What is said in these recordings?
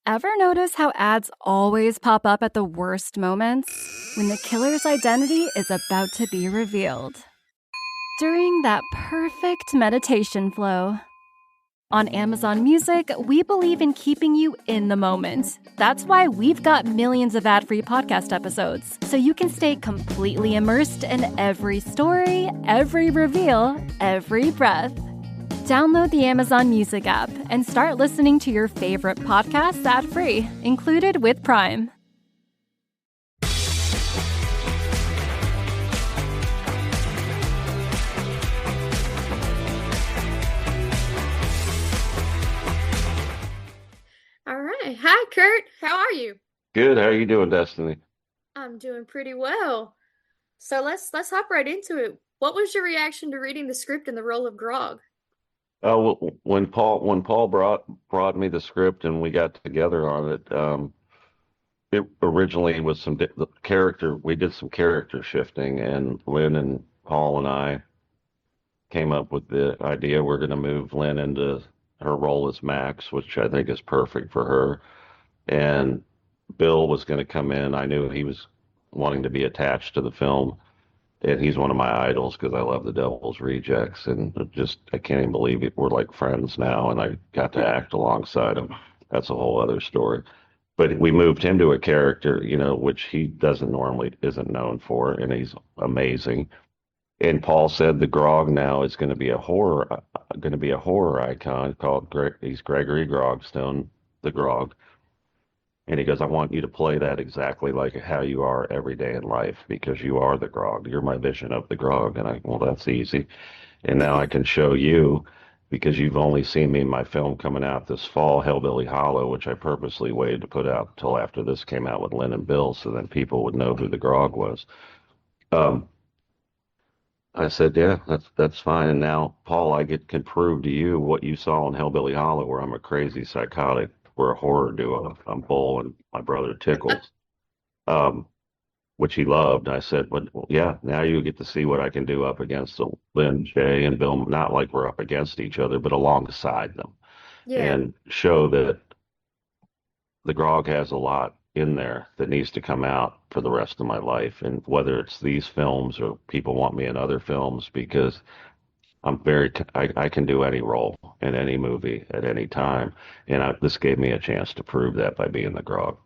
Ever notice how ads always pop up at the worst moments? When the killer's identity is about to be revealed. During that perfect meditation flow. On Amazon Music, we believe in keeping you in the moment. That's why we've got millions of ad-free podcast episodes, so you can stay completely immersed in every story, every reveal, every breath. Download the Amazon Music app and start listening to your favorite podcasts ad-free, included with Prime. All right. Hi, Kurt. How are you? Good. How are you doing, Destiny? I'm doing pretty well. So let's hop right into it. What was your reaction to reading the script in the role of Grog? When Paul brought me the script and we got together on it, it originally was the character. We did some character shifting, and Lynn and Paul and I came up with the idea we're going to move Lynn into her role as Max, which I think is perfect for her. And Bill was going to come in. I knew he was wanting to be attached to the film, and he's one of my idols because I love the Devil's Rejects, and I can't even believe it. We're like friends now, and I got to act alongside him. That's a whole other story. But we moved him to a character, which he doesn't normally isn't known for, and he's amazing. And Paul said the Grog now is going to be a horror icon called he's Gregory Grogstone, the Grog. And he goes, I want you to play that exactly like how you are every day in life because you are the Grog. You're my vision of the Grog. And well, that's easy. And now I can show you because you've only seen me in my film coming out this fall, Hellbilly Hollow, which I purposely waited to put out until after this came out with Lynn and Bill so then people would know who the Grog was. Um, I said, yeah, that's fine. And now, Paul, can prove to you what you saw in Hellbilly Hollow, where I'm a crazy psychotic. We're a horror duo. I'm Bull and my brother Tickles, um, which he loved. I said, but well, yeah, now you get to see what I can do up against the Lin Shaye and Bill. Not like we're up against each other, but alongside them, Yeah. and show that the Grog has a lot in there that needs to come out for the rest of my life. And whether it's these films or people want me in other films, because I can do any role in any movie at any time. And this gave me a chance to prove that by being the Grog.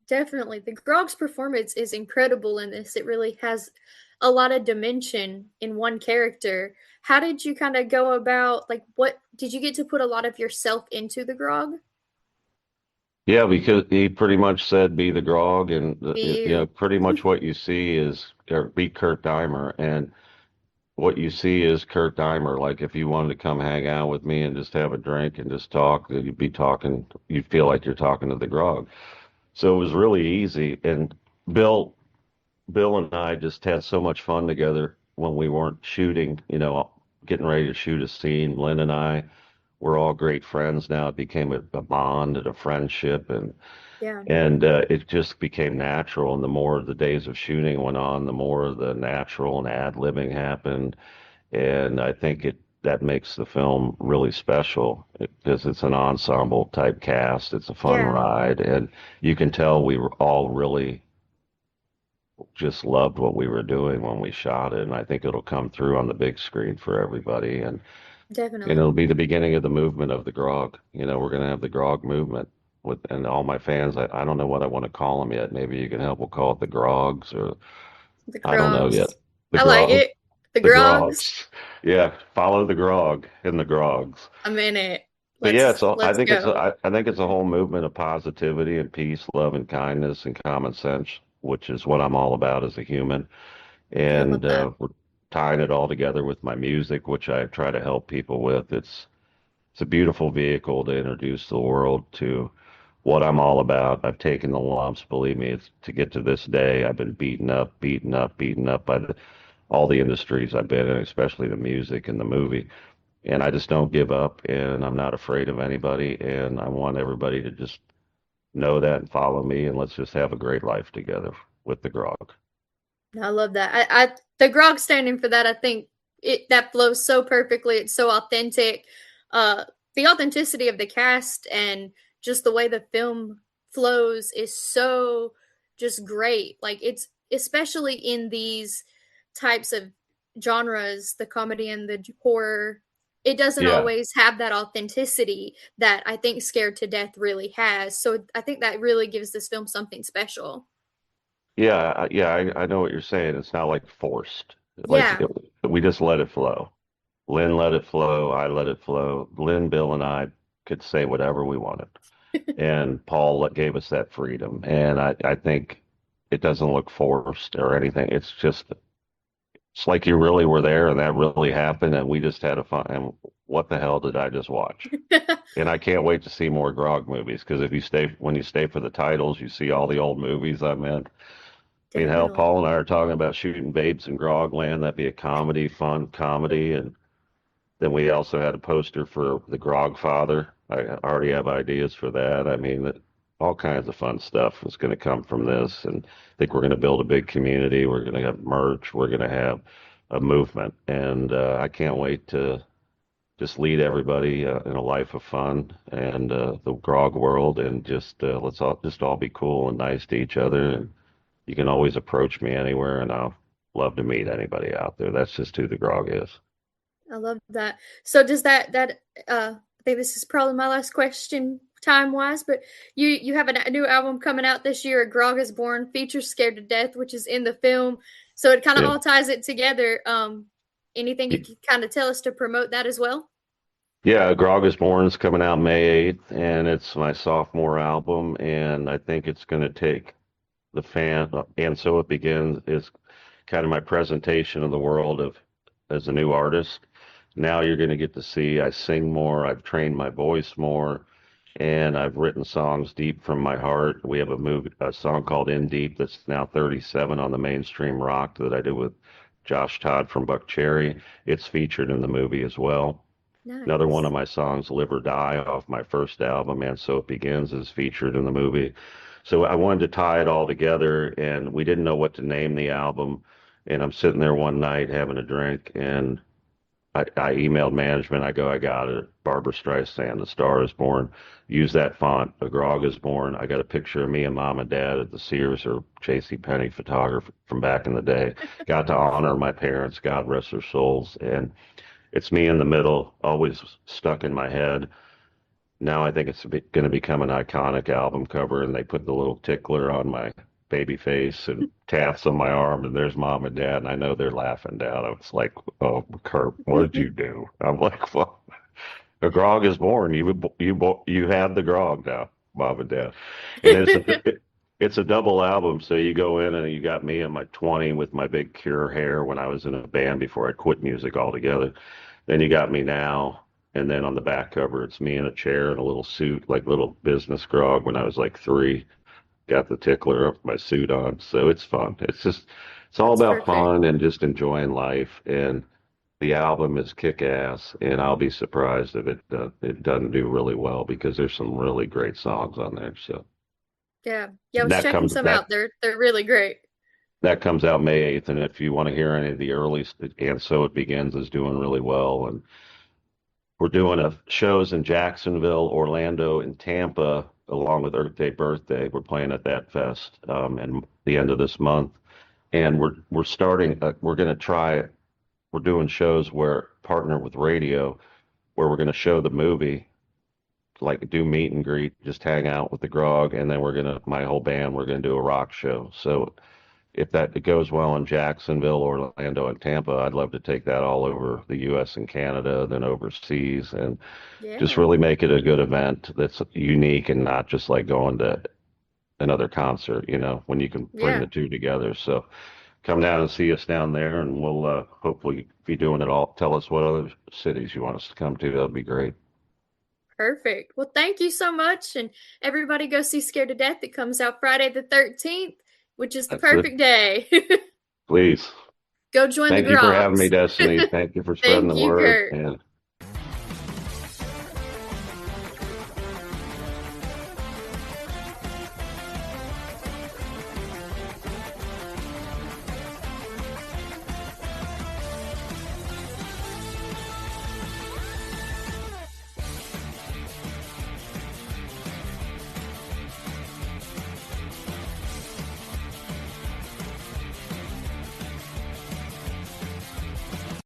Definitely. The Grog's performance is incredible in this. It really has a lot of dimension in one character. How did you kind of go about, like, what did you get to put a lot of yourself into the Grog? Yeah, because he pretty much said be the Grog, and You. pretty much what you see is or be Kurt Deimer, and what you see is Kurt Deimer. Like if you wanted to come hang out with me and just have a drink and just talk, then you'd feel like you're talking to the Grog. So it was really easy. And Bill, Bill and I just had so much fun together when we weren't shooting, getting ready to shoot a scene. Lynn and I were all great friends now. It became a bond and a friendship, and Yeah. and it just became natural. And the more the days of shooting went on, the more the natural and ad-libbing happened. And I think that makes the film really special because it's an ensemble type cast. It's a fun Yeah. ride, and you can tell we were all really just loved what we were doing when we shot it. And I think it'll come through on the big screen for everybody. And Definitely. it'll be the beginning of the movement of the Grog. We're going to have the Grog movement and all my fans. I don't know what I want to call them yet. Maybe you can help. We'll call it the Grogs, or The I don't know yet. Grogs. The I like Grog, it. The the Grogs. Grogs. Yeah, follow the Grog and the Grogs. I'm in it. But yeah, Let's let's go. I think it's a whole movement of positivity and peace, love and kindness and common sense, which is what I'm all about as a human. I love And that. we're tying it all together with my music, which I try to help people with. It's a beautiful vehicle to introduce the world to what I'm all about. I've taken the lumps, believe me, it's to get to this day. I've been beaten up by all the industries I've been in, especially the music and the movie. And I just don't give up, and I'm not afraid of anybody. And I want everybody to just know that and follow me, and let's just have a great life together with the Grog. I love that. The Grog standing for that, I think that flows so perfectly. It's so authentic. Uh, the authenticity of the cast and just the way the film flows is so just great. Like, it's especially in these types of genres, the comedy and the horror, it doesn't Yeah. always have that authenticity that I think Scared to Death really has. So I think that really gives this film something special. Yeah, I know what you're saying. It's not like forced. Yeah. We just let it flow. Lynn let it flow. I let it flow. Lynn, Bill, and I could say whatever we wanted. And Paul gave us that freedom. And I think it doesn't look forced or anything. It's like you really were there and that really happened. And we just had a fun. And what the hell did I just watch? And I can't wait to see more Grog movies because when you stay for the titles, you see all the old movies I'm in. I mean, hell, Definitely. Paul and I are talking about shooting babes in Grogland. That'd be a comedy, fun comedy. And then we also had a poster for the Grog Father. I already have ideas for that. I mean, all kinds of fun stuff is going to come from this. And I think we're going to build a big community. We're going to have merch. We're going to have a movement. And I can't wait to just lead everybody in a life of fun and the Grog world. And just let's all be cool and nice to each other. And you can always approach me anywhere, and I'll love to meet anybody out there. That's just who the Grog is. I love that. So does I think this is probably my last question time wise, but you have a new album coming out this year, Grog is Born, features Scared to Death, which is in the film. So it kind of Yeah. all ties it together. Anything you can kind of tell us to promote that as well? Yeah, Grog is Born is coming out May 8th, and it's my sophomore album, and I think it's going to take the fan, and so it begins is kind of my presentation of the world of as a new artist. Now you're going to get to see I sing more, I've trained my voice more, and I've written songs deep from my heart. We have a song called In Deep that's now 37 on the mainstream rock that I did with Josh Todd from Buck Cherry. It's featured in the movie as well. Another one Nice. of my songs, Live or Die, off my first album, And So It Begins, is featured in the movie. So I wanted to tie it all together, and we didn't know what to name the album. And I'm sitting there one night having a drink, and I emailed management. I go, I got it. Barbara Streisand, The Star is Born. Use that font. A Grog is Born. I got a picture of me and mom and dad at the Sears or J.C. Penney photographer from back in the day. Got to honor my parents, God rest their souls. And it's me in the middle, always stuck in my head. Now I think it's going to become an iconic album cover, and they put the little tickler on my baby face and tats on my arm, and there's mom and dad, and I know they're laughing down. I was like, "Oh, Kurt, what did you do?" I'm like, "Well, the Grog is born. You have the Grog now, mom and dad." And it's a double album, so you go in and you got me in my 20 with my big Cure hair when I was in a band before I quit music altogether. Then you got me now, and then on the back cover, it's me in a chair and a little suit, like little business Grog when I was like 3. Got the tickler of my suit on, so it's fun. It's all That's about perfect. fun and just enjoying life. And the album is kick ass, and I'll be surprised if it doesn't do really well because there's some really great songs on there. So Yeah. Yeah, I was that checking comes some that out. They're really great. that comes out May 8th, and if you want to hear any of the early, And So It Begins is doing really well, and we're doing shows in Jacksonville, Orlando, and Tampa, along with Earth Day Birthday. We're playing at that fest and the end of this month, and we're starting. We're going to try. We're doing shows where partner with radio, where we're going to show the movie, like do meet and greet, just hang out with the Grog, and then my whole band, we're gonna do a rock show. So if that it goes well in Jacksonville, Orlando, and Tampa, I'd love to take that all over the U.S. and Canada, then overseas, and just Yeah. really make it a good event that's unique and not just like going to another concert, when you can bring Yeah. the two together. So come down and see us down there, and we'll hopefully be doing it all. Tell us what other cities you want us to come to. That'd be great. Perfect. Well, thank you so much. And everybody go see Scared to Death. It comes out Friday the 13th, which is the That's it. perfect day. Please. Go join the Thank you for having me, Grogs. Destiny. Thank you for spreading Thank the you, word. Kurt. And